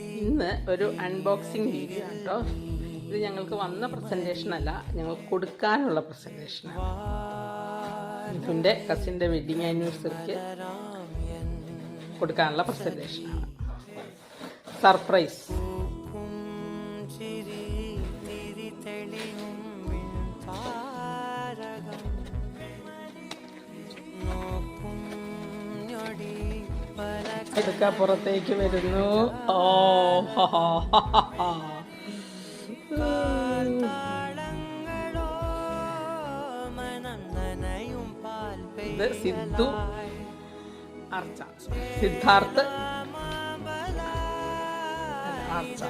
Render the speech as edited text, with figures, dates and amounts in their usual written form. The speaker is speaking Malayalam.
ഇന്ന് ഒരു അൺബോക്സിങ് വീഡിയോ ആണ് കേട്ടോ. ഇത് ഞങ്ങൾക്ക് വന്ന പ്രസൻറ്റേഷൻ അല്ല, ഞങ്ങൾക്ക് കൊടുക്കാനുള്ള പ്രസൻറ്റേഷനാണ്. മിഥുൻ്റെ കസിൻ്റെ വെഡിങ് ആനിവേഴ്സറിക്ക് കൊടുക്കാനുള്ള പ്രസൻറ്റേഷനാണ്. സർപ്രൈസ്. ഇതൊക്കെ പുറത്തേക്ക് വരുന്നു. ഇത് സിദ്ധു അർച്ച, സിദ്ധാർത്ഥ് അർച്ച.